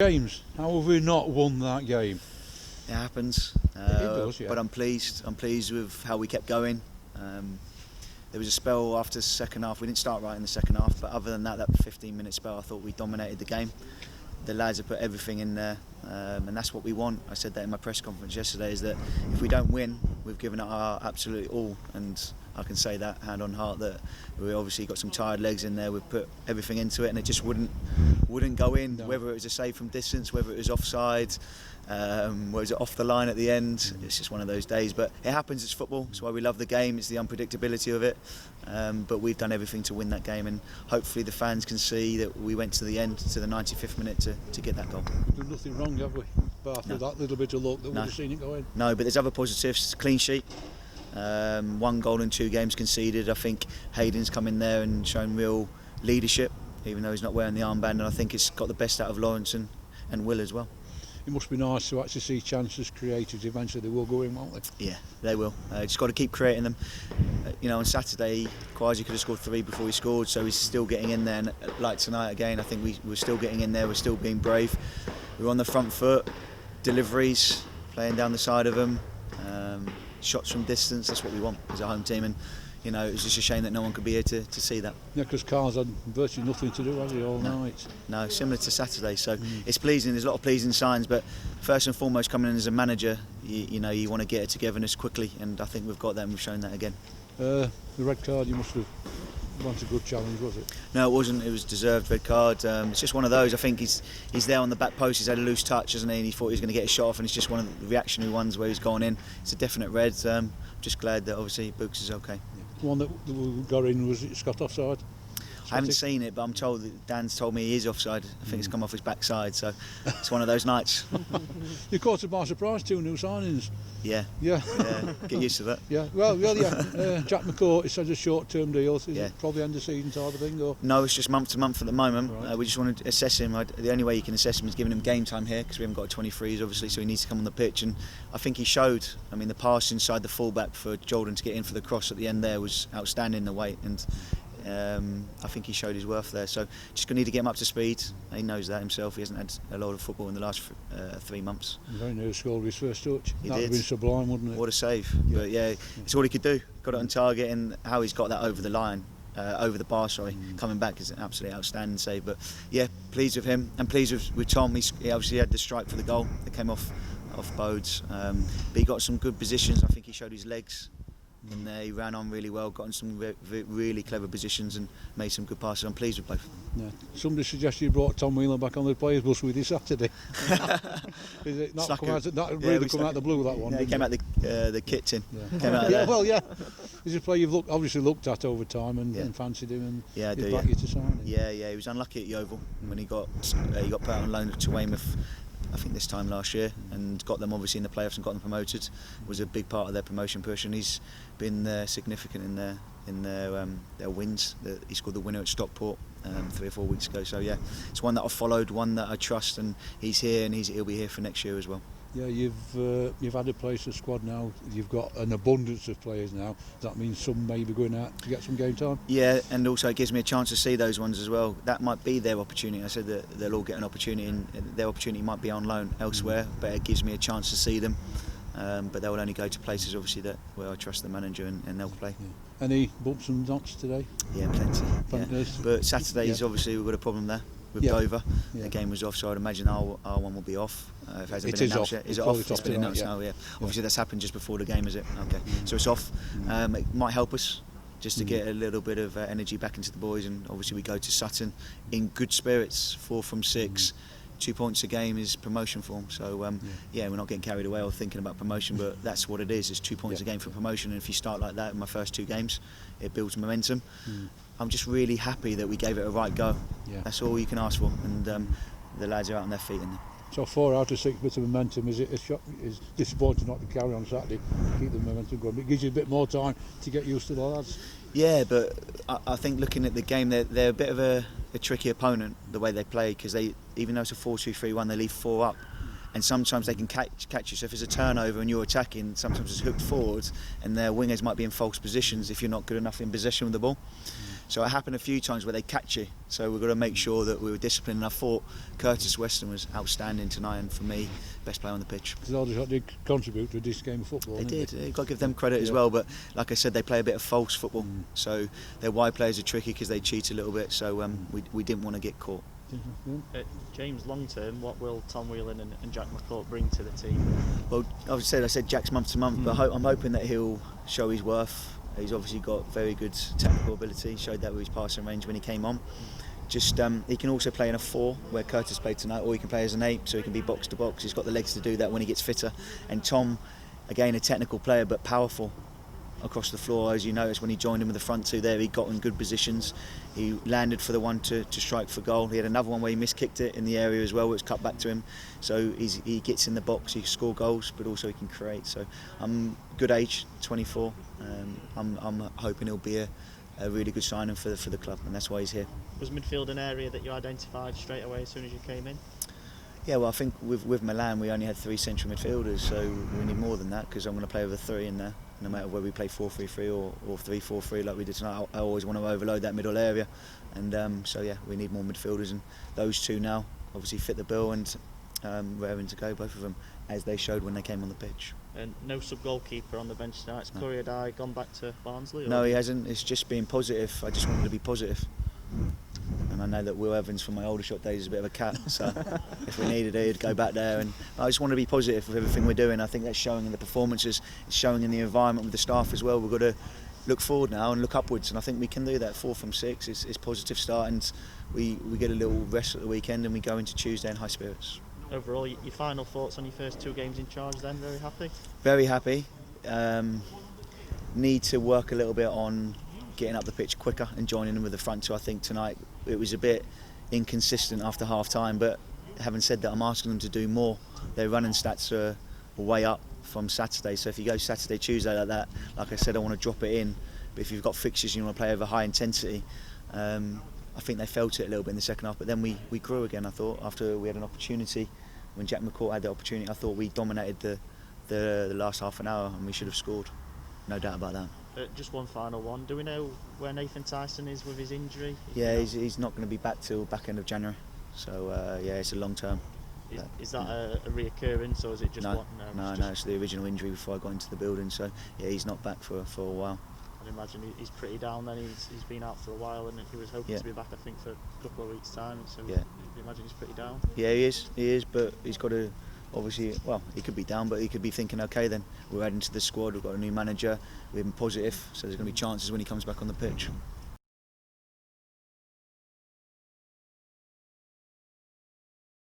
James, how have we not won that game? It happens, does, yeah. but I'm pleased with how we kept going. There was a spell after the second half, we didn't start right in the second half, but other than that 15-minute spell, I thought we dominated the game. The lads have put everything in there, and that's what we want. I said that in my press conference yesterday, is that if we don't win, we've given it our absolute all, and I can say that hand on heart that we obviously got some tired legs in there. We've put everything into it, and it just wouldn't go in. No. Whether it was a save from distance, whether it was offside, was it off the line at the end? It's just one of those days, but it happens. It's football. It's why we love the game. It's the unpredictability of it. But we've done everything to win that game, and hopefully the fans can see that we went to the end, to the 95th minute to get that goal. We've done nothing wrong, have we? But after that little bit of luck that would have seen it go in. No, but there's other positives. Clean sheet. 1 goal in 2 games conceded. I think Hayden's come in there and shown real leadership, even though he's not wearing the armband, and I think it's got the best out of Lawrence and Will as well. It must be nice to actually see chances created. Eventually they will go in, won't they? Yeah, they will. Just got to keep creating them. On Saturday, Kwasi could have scored 3 before he scored, so he's still getting in there. And like tonight again, I think we're still getting in there. We're still being brave. We're on the front foot. Deliveries, playing down the side of them. Shots from distance. That's what we want as a home team. And it's just a shame that no one could be here to see that. Yeah, because Carl's had virtually nothing to do, has he, all night? No, similar to Saturday. So it's pleasing. There's a lot of pleasing signs, but first and foremost, coming in as a manager, you want to get it togetherness quickly, and I think we've got that, and we've shown that again. The red card, you must have wanted a good challenge, was it? No, it wasn't. It was deserved red card. It's just one of those. I think he's there on the back post. He's had a loose touch, hasn't he? And he thought he was going to get a shot off, and it's just one of the reactionary ones where he's gone in. It's a definite red. Just glad that obviously Books is okay. The one that we got in, was it Scott offside? I haven't seen it, but I'm told that Dan's told me he is offside. I think it's come off his backside, so it's one of those nights. You caught us by surprise, 2 new signings. Yeah. Get used to that. Yeah. Well, yeah. Jack McCourt, it's a short-term deal. Is it probably end of season type of thing? Or? No, it's just month to month at the moment. Right. We just want to assess him. The only way you can assess him is giving him game time here, because we haven't got a 23s, obviously, so he needs to come on the pitch. And I think he showed. I mean, the pass inside the fullback for Jordan to get in for the cross at the end there was outstanding, the weight. And I think he showed his worth there, so just going to need to get him up to speed. He knows that himself. He hasn't had a lot of football in the last 3 months. Very near scored his first touch. He That would did. have been sublime, wouldn't it? What a save. But it's all he could do. Got it on target, and how he's got that over the line, over the bar, coming back is an absolutely outstanding save. But pleased with him, and pleased with Tom. He obviously had the strike for the goal that came off Bodes, but he got some good positions. I think he showed his legs. And he ran on really well, got in some really clever positions and made some good passes. I'm pleased with both. Yeah. Somebody suggested you brought Tom Whelan back on the players bus with you Saturday. Is it not come out of the blue, that one? Yeah, he came out the kit tin. Yeah. Came out there. He's a player you've obviously looked at over time and fancied him, and he's back here to sign him. Yeah, he was unlucky at Yeovil when he got put out on loan to Weymouth, I think this time last year, and got them obviously in the playoffs and got them promoted. Was a big part of their promotion push, and he's been significant in their wins. He scored the winner at Stockport 3 or 4 weeks ago. So it's one that I followed, one that I trust, and he's here, and he'll be here for next year as well. Yeah, you've added players to the squad now. You've got an abundance of players now. That means some may be going out to get some game time. Yeah, and also it gives me a chance to see those ones as well. That might be their opportunity. I said that they'll all get an opportunity, and their opportunity might be on loan elsewhere, but it gives me a chance to see them. But they will only go to places obviously where I trust the manager, and they'll play. Yeah. Any bumps and knocks today? Yeah, plenty. Yeah. But Saturdays obviously we've got a problem there with Dover. The game was off, so I'd imagine our one will be off. If it hasn't been announced yet. Is it off? It's been announced now. Yeah. Obviously that's happened just before the game, is it? Okay. So it's off. It might help us just to get a little bit of energy back into the boys, and obviously we go to Sutton in good spirits. 4 from 6. 2 points a game is promotion form, so we're not getting carried away or thinking about promotion, but that's what it is. It's 2 points a game for promotion, and if you start like that in my first 2 games, it builds momentum. I'm just really happy that we gave it a right go. That's all you can ask for, and the lads are out on their feet. So 4 out of 6 bits of momentum. Is it a shock? Is disappointing not to carry on Saturday, keep the momentum going? It gives you a bit more time to get used to the lads. Yeah, but I think looking at the game, they're a bit of a tricky opponent the way they play, because even though it's a 4-2-3-1, they leave 4 up, and sometimes they can catch you. So if it's a turnover and you're attacking, sometimes it's hooked forward, and their wingers might be in false positions if you're not good enough in possession with the ball. So it happened a few times where they catch you. So we've got to make sure that we were disciplined. And I thought Curtis Weston was outstanding tonight, and for me, best player on the pitch. Because Aldershot did contribute to this game of football. They did. They? You've got to give them credit as well. But like I said, they play a bit of false football. So their wide players are tricky because they cheat a little bit. So we didn't want to get caught. James, long term, what will Tom Whelan and Jack McCourt bring to the team? Well, I said Jack's month to month, but I'm hoping that he'll show his worth. He's obviously got very good technical ability. He showed that with his passing range when he came on. Just he can also play in a 4 where Curtis played tonight, or he can play as an 8, so he can be box to box. He's got the legs to do that when he gets fitter. And Tom, again, a technical player but powerful across the floor. As you noticed when he joined him with the front 2 there, he got in good positions. He landed for the one to strike for goal. He had another one where he miskicked it in the area as well, which cut back to him. So he gets in the box, he can score goals, but also he can create. So good age, 24. I'm hoping he'll be a really good signing for the club, and that's why he's here. Was midfield an area that you identified straight away as soon as you came in? Yeah, well, I think with Milan we only had 3 central midfielders, so we need more than that, because I'm going to play with a 3 in there. No matter whether we play 4-3-3 or 3-4-3 like we did tonight, I always want to overload that middle area. And so yeah, we need more midfielders, and those 2 now obviously fit the bill, and we're having to go, both of them, as they showed when they came on the pitch. And no sub-goalkeeper on the bench tonight. Has Courier Dye gone back to Barnsley? No, he hasn't. It's just being positive. I just wanted to be positive. And I know that Will Evans from my Aldershot days is a bit of a cat, so if we needed it, he'd go back there. And I just want to be positive with everything we're doing. I think that's showing in the performances, it's showing in the environment with the staff as well. We've got to look forward now and look upwards, and I think we can do that. 4 from 6 is positive start, and we get a little rest at the weekend, and we go into Tuesday in high spirits. Overall, your final thoughts on your first 2 games in charge then? Very happy? Very happy. Need to work a little bit on getting up the pitch quicker and joining them with the front 2. I think tonight it was a bit inconsistent after half time, but having said that, I'm asking them to do more. Their running stats are way up from Saturday, so if you go Saturday, Tuesday like that, like I said, I want to drop it in, but if you've got fixtures and you want to play over high intensity, I think they felt it a little bit in the second half, but then we grew again. I thought after we had an opportunity, when Jack McCourt had the opportunity, I thought we dominated the last half an hour, and we should have scored, no doubt about that. Just one final one. Do we know where Nathan Tyson is with his injury? Yeah, he's not going to be back till back end of January. So yeah, it's a long term. Is that a reoccurrence, or is it just one? No, it's the original injury before I got into the building. So yeah, he's not back for a while. I'd imagine he's pretty down then. He's been out for a while, and he was hoping to be back, I think, for a couple of weeks' time. So yeah, you imagine he's pretty down. Yeah, he is, but he's got to. Obviously, well, he could be down, but he could be thinking, okay, then we're adding to the squad, we've got a new manager, we've been positive, so there's going to be chances when he comes back on the pitch.